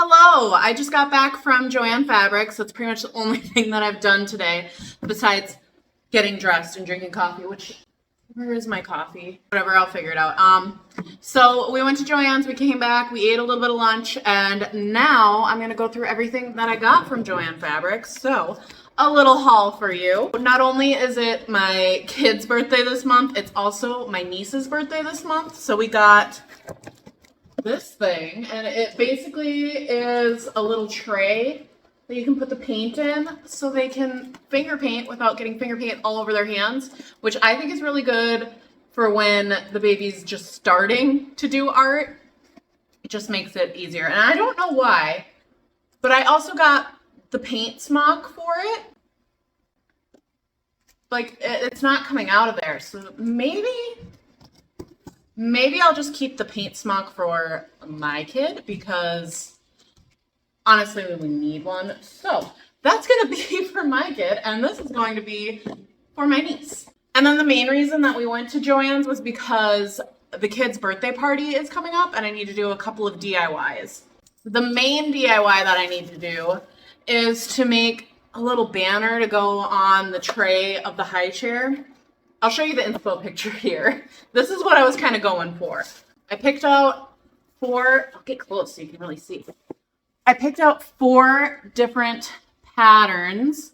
Hello, I just got back from Joann Fabrics. That's pretty much the only thing that I've done today besides getting dressed and drinking coffee, where is my coffee? Whatever, I'll figure it out. So we went to Joann's, we came back, we ate a little bit of lunch, and now I'm gonna go through everything that I got from Joann Fabrics. So, a little haul for you. Not only is it my kid's birthday this month, it's also my niece's birthday this month. So we got this thing, and it basically is a little tray that you can put the paint in so they can finger paint without getting finger paint all over their hands, which I think is really good for when the baby's just starting to do art. It just makes it easier. And I don't know why, but I also got the paint smock for it. Like, it's not coming out of there, so maybe I'll just keep the paint smock for my kid because honestly we need one. So that's going to be for my kid, and this is going to be for my niece. And then the main reason that we went to Joann's was because the kid's birthday party is coming up and I need to do a couple of DIYs. The main DIY that I need to do is to make a little banner to go on the tray of the high chair. I'll show you the inspo picture here. This is what I was kind of going for. I picked out I'll get close so you can really see. I picked out 4 different patterns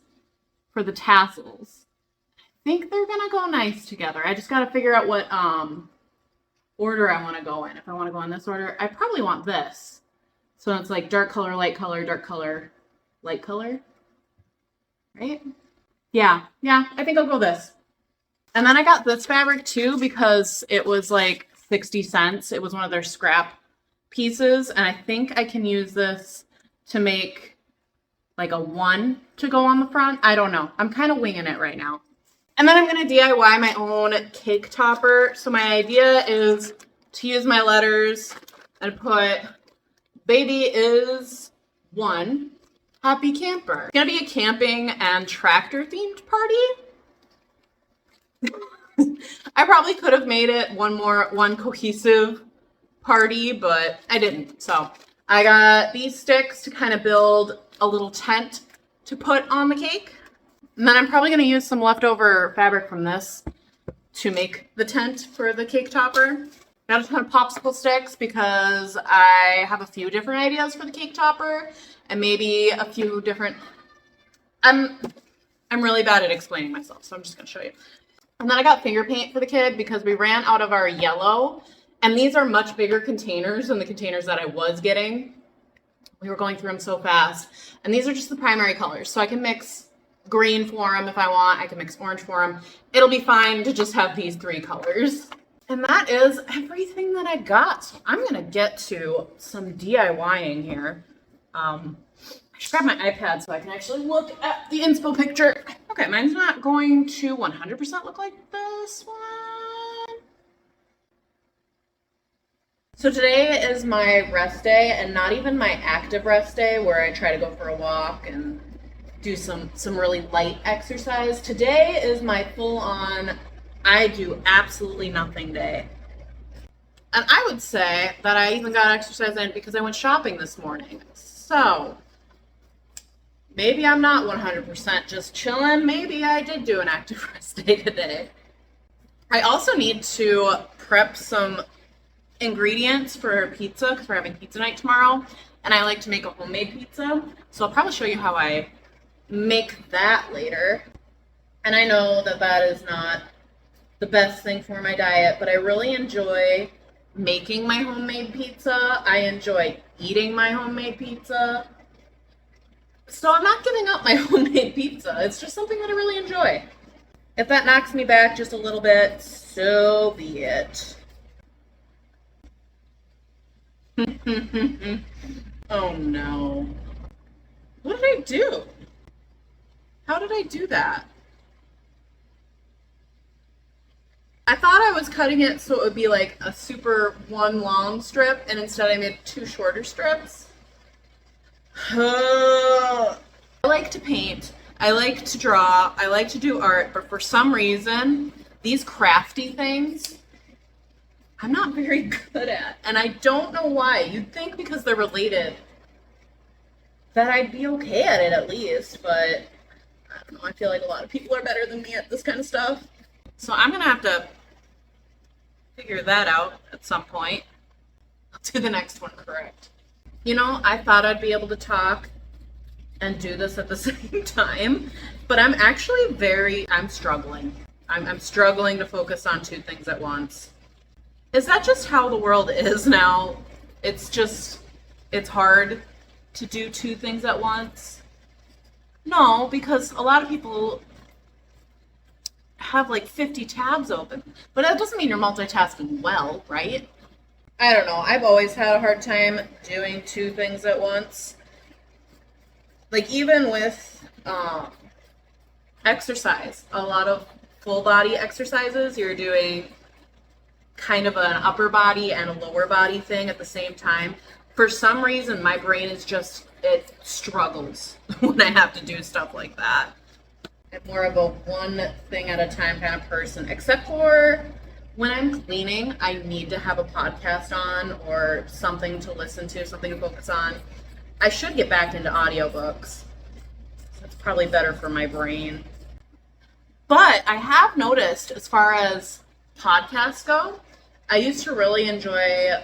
for the tassels. I think they're gonna go nice together. I just gotta figure out what order I wanna go in. If I wanna go in this order, I probably want this. So it's like dark color, light color, dark color, light color. Right? Yeah, I think I'll go this. And then I got this fabric too because it was like 60 cents. It was one of their scrap pieces. And I think I can use this to make like a 1 to go on the front. I don't know. I'm kind of winging it right now. And then I'm going to DIY my own cake topper. So my idea is to use my letters and put baby is 1 happy camper. It's going to be a camping and tractor themed party. I probably could have made it one cohesive party, but I didn't. So I got these sticks to kind of build a little tent to put on the cake. And then I'm probably going to use some leftover fabric from this to make the tent for the cake topper. Got a ton of popsicle sticks because I have a few different ideas for the cake topper and maybe a few different... I'm really bad at explaining myself, so I'm just going to show you. And then I got finger paint for the kid because we ran out of our yellow. And these are much bigger containers than the containers that I was getting. We were going through them so fast. And these are just the primary colors. So I can mix green for them if I want. I can mix orange for them. It'll be fine to just have these 3 colors. And that is everything that I got. So I'm going to get to some DIYing here. I should grab my iPad so I can actually look at the inspo picture. Okay, mine's not going to 100% look like this one. So today is my rest day, and not even my active rest day where I try to go for a walk and do some really light exercise. Today is my full-on, I do absolutely nothing day. And I would say that I even got exercise in because I went shopping this morning. So maybe I'm not 100% just chilling. Maybe I did do an active rest day today. I also need to prep some ingredients for pizza because we're having pizza night tomorrow. And I like to make a homemade pizza. So I'll probably show you how I make that later. And I know that that is not the best thing for my diet, but I really enjoy making my homemade pizza. I enjoy eating my homemade pizza. So I'm not giving up my homemade pizza. It's just something that I really enjoy. If that knocks me back just a little bit, so be it. Oh no. What did I do? How did I do that? I thought I was cutting it so it would be like a super 1 long strip, and instead I made 2 shorter strips. I like to paint, I like to draw, I like to do art, but for some reason, these crafty things, I'm not very good at. And I don't know why. You'd think because they're related that I'd be okay at it at least, but I don't know, I feel like a lot of people are better than me at this kind of stuff. So I'm gonna have to figure that out at some point. I'll do the next one correct. You know, I thought I'd be able to talk and do this at the same time, but I'm actually I'm struggling. I'm struggling to focus on two things at once. Is that just how the world is now? It's hard to do two things at once? No, because a lot of people have like 50 tabs open, but that doesn't mean you're multitasking well, right? I don't know. I've always had a hard time doing two things at once. Like even with exercise, a lot of full body exercises, you're doing kind of an upper body and a lower body thing at the same time. For some reason, my brain it struggles when I have to do stuff like that. I'm more of a one thing at a time kind of person, except for when I'm cleaning, I need to have a podcast on or something to listen to, something to focus on. I should get back into audiobooks. That's probably better for my brain. But I have noticed, as far as podcasts go, I used to really enjoy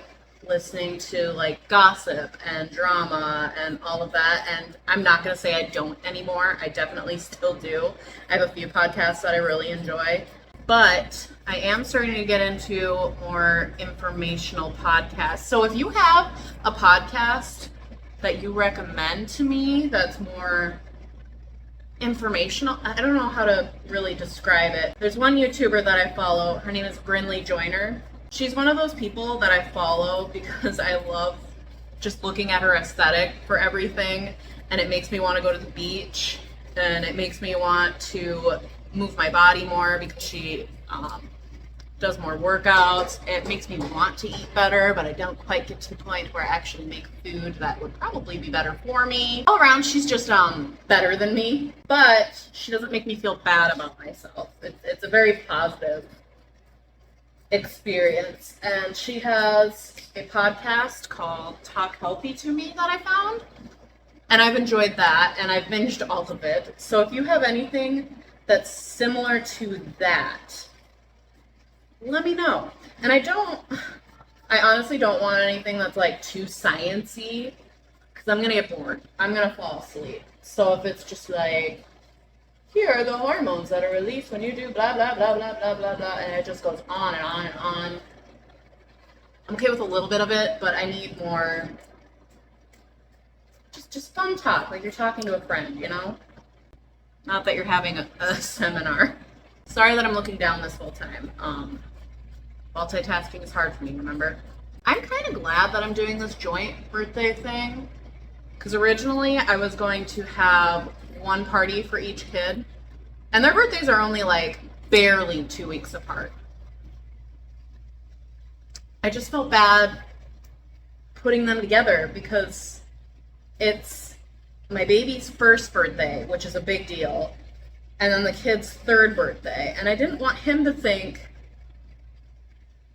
listening to like gossip and drama and all of that, and I'm not going to say I don't anymore. I definitely still do. I have a few podcasts that I really enjoy, but I am starting to get into more informational podcasts. So if you have a podcast that you recommend to me that's more informational, I don't know how to really describe it. There's one YouTuber that I follow. Her name is Brinley Joyner. She's one of those people that I follow because I love just looking at her aesthetic for everything, and it makes me want to go to the beach, and it makes me want to move my body more because she does more workouts. It makes me want to eat better, but I don't quite get to the point where I actually make food that would probably be better for me. All around, she's just better than me, but she doesn't make me feel bad about myself. It's a very positive experience, and she has a podcast called Talk Healthy to Me that I found, and I've enjoyed that, and I've binged all of it. So if you have anything that's similar to that, let me know. And I honestly don't want anything that's like too sciencey, because I'm gonna get bored. I'm gonna fall asleep. So if it's just like, here are the hormones that are released when you do blah, blah, blah, blah, blah, blah, blah, and it just goes on and on and on. I'm okay with a little bit of it, but I need more just fun talk, like you're talking to a friend, you know? Not that you're having a seminar. Sorry that I'm looking down this whole time. Multitasking is hard for me, remember? I'm kind of glad that I'm doing this joint birthday thing, because originally I was going to have one party for each kid, and their birthdays are only like barely 2 weeks apart. I just felt bad putting them together because it's my baby's first birthday, which is a big deal, and then the kid's third birthday, and I didn't want him to think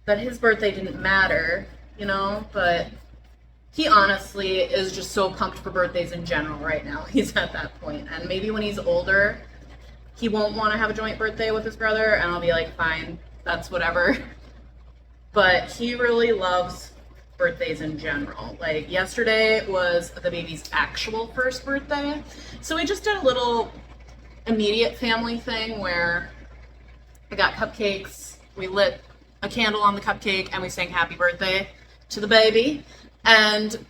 that his birthday didn't matter, you know, but he honestly is just so pumped for birthdays in general right now. He's at that point. And maybe when he's older, he won't want to have a joint birthday with his brother, and I'll be like, fine, that's whatever. But he really loves birthdays in general. Like yesterday was the baby's actual first birthday. So we just did a little immediate family thing where I got cupcakes, we lit a candle on the cupcake, and we sang happy birthday to the baby. And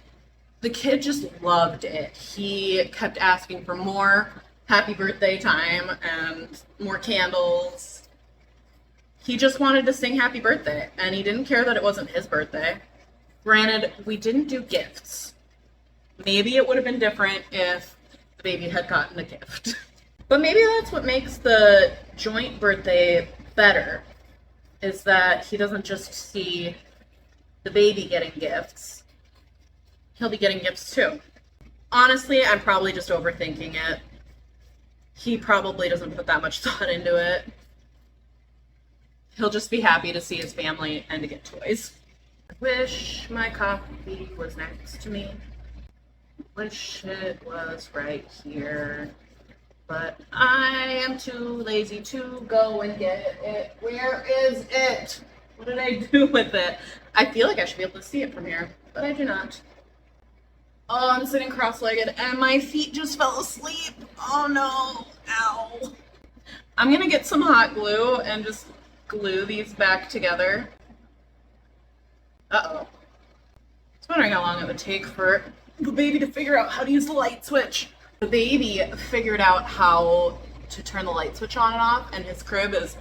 the kid just loved it. He kept asking for more happy birthday time and more candles. He just wanted to sing happy birthday, and he didn't care that it wasn't his birthday. Granted, we didn't do gifts. Maybe it would have been different if the baby had gotten a gift. But maybe that's what makes the joint birthday better, is that he doesn't just see the baby getting gifts. He'll be getting gifts too. Honestly, I'm probably just overthinking it. He probably doesn't put that much thought into it. He'll just be happy to see his family and to get toys. I wish my coffee was next to me. Wish it was right here. But I am too lazy to go and get it. Where is it? What did I do with it? I feel like I should be able to see it from here, but I do not. Oh, I'm sitting cross-legged and my feet just fell asleep. Oh no. Ow. I'm gonna get some hot glue and just glue these back together. Uh-oh. I was wondering how long it would take for the baby to figure out how to use the light switch. The baby figured out how to turn the light switch on and off, and his crib is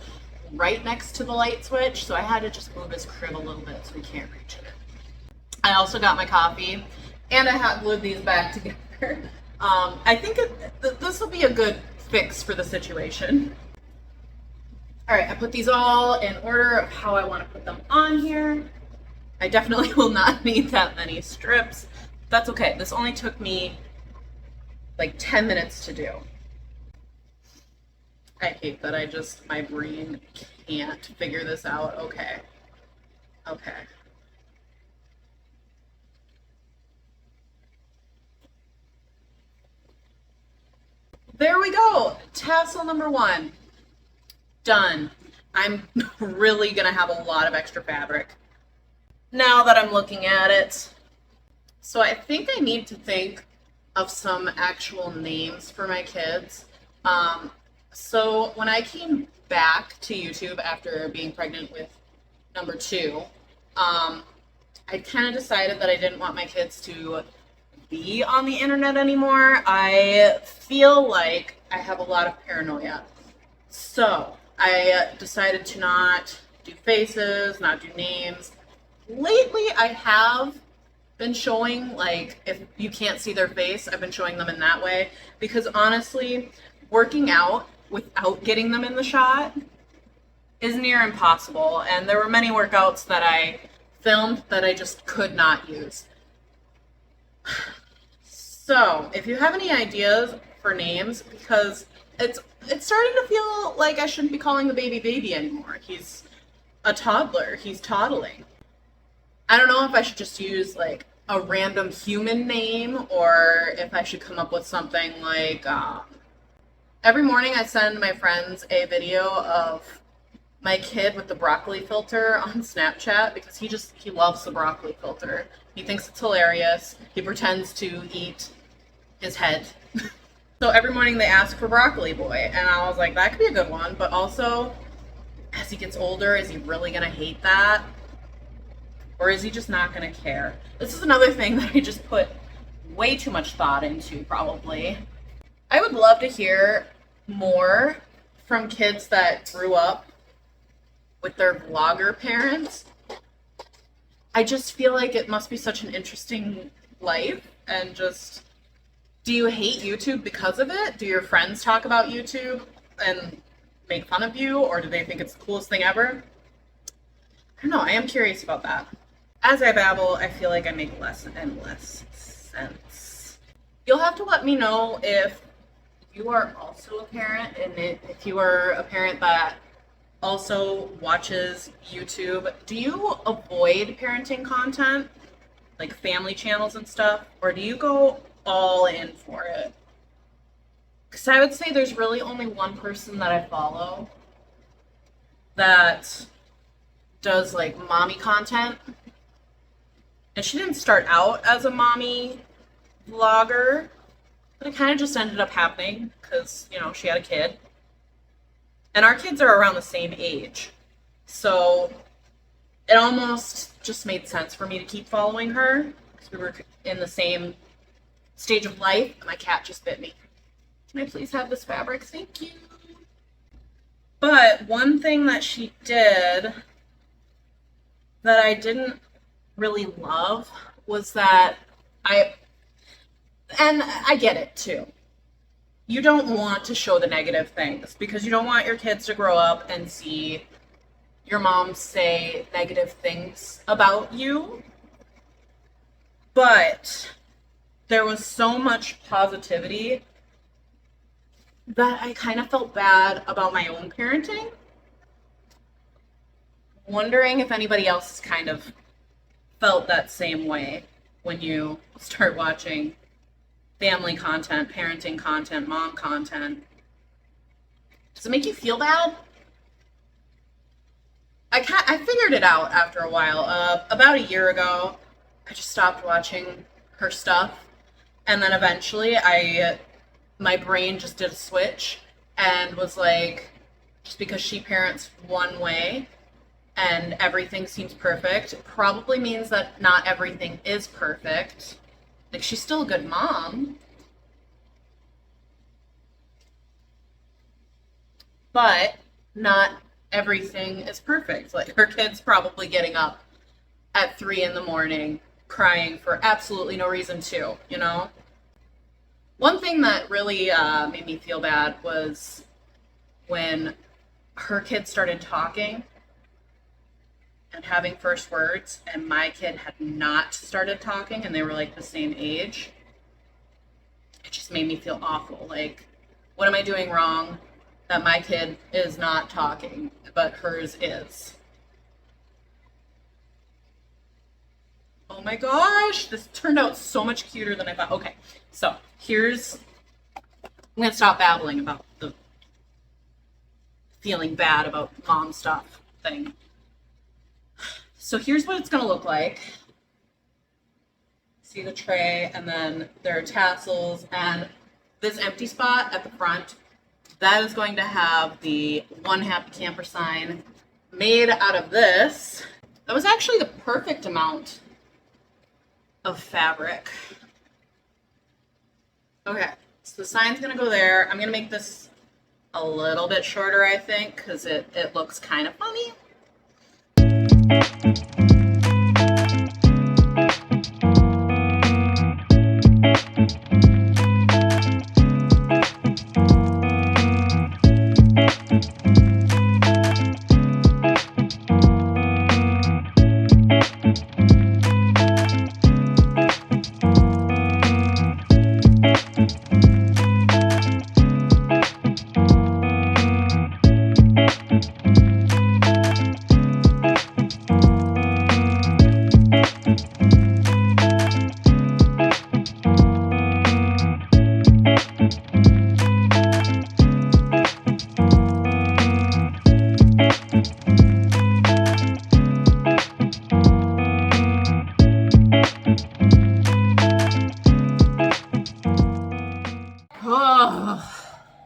right next to the light switch, so I had to just move his crib a little bit so he can't reach it. I also got my coffee, and I hot glued these back together. I think this will be a good fix for the situation. All right, I put these all in order of how I want to put them on here. I definitely will not need that many strips. That's okay. This only took me like 10 minutes to do. I hate that my brain can't figure this out. Okay. Okay. There we go. Tassel number 1. Done. I'm really gonna have a lot of extra fabric now that I'm looking at it. So I think I need to think of some actual names for my kids. So when I came back to YouTube after being pregnant with number 2, I kind of decided that I didn't want my kids to be on the internet anymore. I feel like I have a lot of paranoia. So I decided to not do faces, not do names. Lately, I have been showing, like, if you can't see their face, I've been showing them in that way. Because honestly, working out without getting them in the shot is near impossible. And there were many workouts that I filmed that I just could not use. So, if you have any ideas for names, because it's starting to feel like I shouldn't be calling the baby anymore. He's a toddler. He's toddling. I don't know if I should just use like a random human name or if I should come up with something like every morning I send my friends a video of my kid with the broccoli filter on Snapchat because he loves the broccoli filter. He thinks it's hilarious. He pretends to eat his head. So every morning they ask for Broccoli Boy, and I was like, that could be a good one, but also, as he gets older, is he really gonna hate that? Or is he just not gonna care? This is another thing that I just put way too much thought into, probably. I would love to hear more from kids that grew up with their vlogger parents. I just feel like it must be such an interesting life, and just, do you hate YouTube because of it? Do your friends talk about YouTube and make fun of you, or do they think it's the coolest thing ever? I don't know, I am curious about that. As I babble, I feel like I make less and less sense. You'll have to let me know if you are also a parent, and if you are a parent that also watches YouTube. Do you avoid parenting content, like family channels and stuff, or do you go all in for it? Because I would say there's really only one person that I follow that does like mommy content, and she didn't start out as a mommy vlogger, but it kind of just ended up happening because, you know, she had a kid, and our kids are around the same age, so it almost just made sense for me to keep following her because we were in the same stage of life. My cat just bit me. Can I please have this fabric? Thank you. But one thing that she did that I didn't really love was that and I get it too. You don't want to show the negative things because you don't want your kids to grow up and see your mom say negative things about you. But there was so much positivity that I kind of felt bad about my own parenting. Wondering if anybody else has kind of felt that same way when you start watching family content, parenting content, mom content. Does it make you feel bad? I figured it out after a while. About a year ago, I just stopped watching her stuff, and then eventually my brain just did a switch and was like, just because she parents one way and everything seems perfect, probably means that not everything is perfect. Like, she's still a good mom, but not everything is perfect. Like, her kid's probably getting up at 3 in the morning crying for absolutely no reason too, you know? One thing that really made me feel bad was when her kid started talking and having first words, and my kid had not started talking, and they were like the same age. It just made me feel awful. Like, what am I doing wrong that my kid is not talking, but hers is? Oh my gosh, this turned out so much cuter than I thought. Okay, so I'm gonna stop babbling about the feeling bad about mom stuff thing. So here's what it's gonna look like. See the tray, and then there are tassels, and this empty spot at the front, that is going to have the One Happy Camper sign made out of this. That was actually the perfect amount of fabric. Okay, so the sign's gonna go there. I'm gonna make this a little bit shorter, I think, because it looks kind of funny.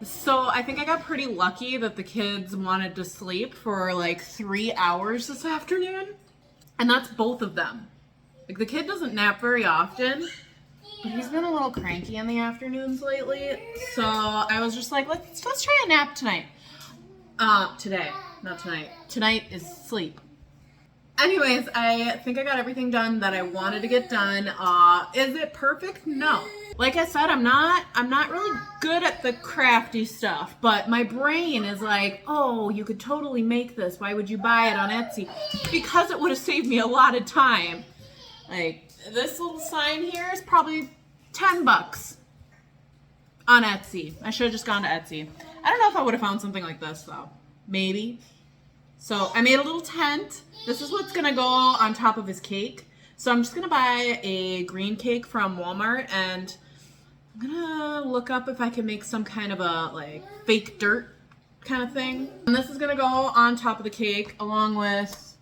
So I think I got pretty lucky that the kids wanted to sleep for like 3 hours this afternoon. And that's both of them. Like, the kid doesn't nap very often, but he's been a little cranky in the afternoons lately. So I was just like, let's try a nap tonight. Today, not tonight. Tonight is sleep. Anyways, I think I got everything done that I wanted to get done. Is it perfect? No. Like I said, I'm not really good at the crafty stuff, but my brain is like, oh, you could totally make this. Why would you buy it on Etsy? Because it would have saved me a lot of time. Like, this little sign here is probably $10 on Etsy. I should have just gone to Etsy. I don't know if I would have found something like this though. Maybe. So I made a little tent. This is what's gonna go on top of his cake. So I'm just gonna buy a green cake from Walmart, and I'm gonna look up if I can make some kind of a like fake dirt kind of thing. And this is gonna go on top of the cake along with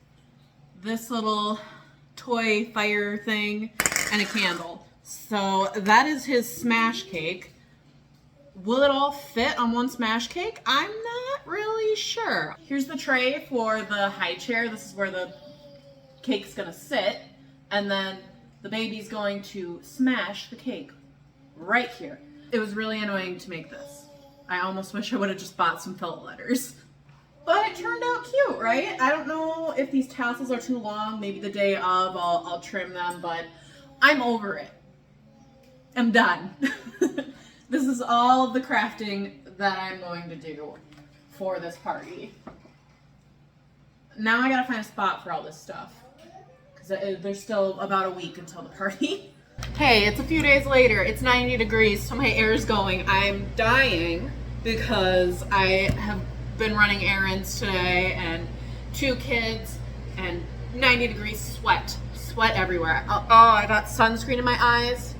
this little toy fire thing and a candle. So that is his smash cake. Will it all fit on one smash cake? I'm not really sure. Here's the tray for the high chair. This is where the cake's gonna sit. And then the baby's going to smash the cake right here. It was really annoying to make this. I almost wish I would have just bought some felt letters. But it turned out cute, right? I don't know if these tassels are too long. Maybe the day of I'll trim them, but I'm over it. I'm done. This is all of the crafting that I'm going to do for this party. Now I gotta find a spot for all this stuff, because there's still about a week until the party. Hey, it's a few days later. It's 90 degrees, so my air is going. I'm dying because I have been running errands today, and 2 kids, and 90 degrees sweat everywhere. Oh, I got sunscreen in my eyes.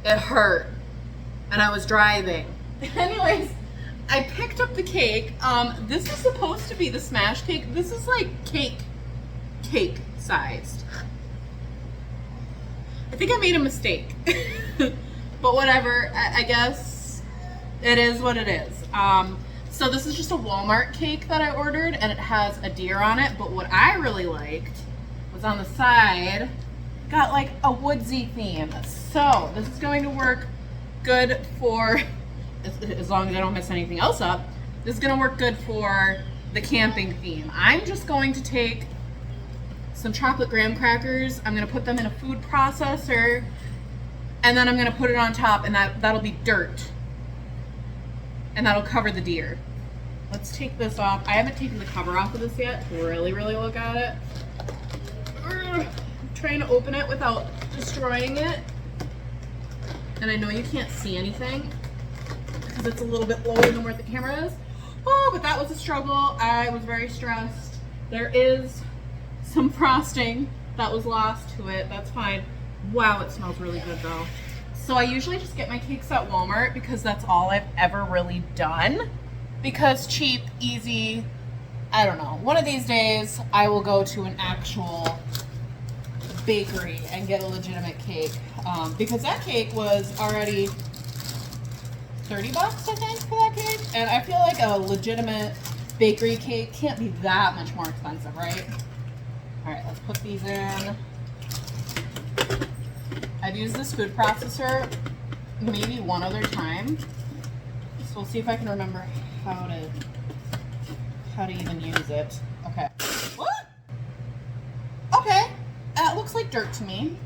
It hurt. and I was driving. Anyways, I picked up the cake. This is supposed to be the smash cake. This is like cake sized. I think I made a mistake, but whatever. I guess it is what it is. So this is just a Walmart cake that I ordered, and it has a deer on it. But what I really liked was on the side, got like a woodsy theme. So this is going to work good for, as long as I don't mess anything else up, this is going to work good for the camping theme. I'm just going to take some chocolate graham crackers. I'm going to put them in a food processor, and then I'm going to put it on top, and that'll be dirt, and that'll cover the deer. Let's take this off. I haven't taken the cover off of this yet to really look at it. I'm trying to open it without destroying it, and I know you can't see anything because it's a little bit lower than where the camera is. Oh, but that was a struggle. I was very stressed. There is some frosting that was lost to it. That's fine. Wow, it smells really good though. So I usually just get my cakes at Walmart because that's all I've ever really done. Because cheap, easy, I don't know. One of these days I will go to an actual bakery and get a legitimate cake. Because that cake was already $30, I think, for that cake. And I feel like a legitimate bakery cake can't be that much more expensive, right? All right, let's put these in. I've used this food processor maybe one other time. So we'll see if I can remember how to even use it. Okay. What? Okay. That looks like dirt to me.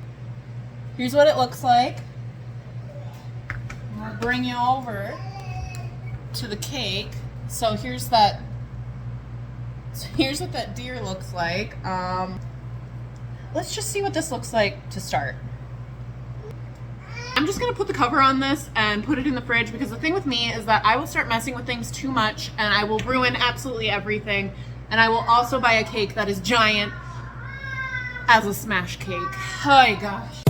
Here's what it looks like. I'll bring you over to the cake. So here's what that deer looks like. Let's just see what this looks like to start. I'm just gonna put the cover on this and put it in the fridge because the thing with me is that I will start messing with things too much and I will ruin absolutely everything. And I will also buy a cake that is giant as a smash cake. Oh my gosh.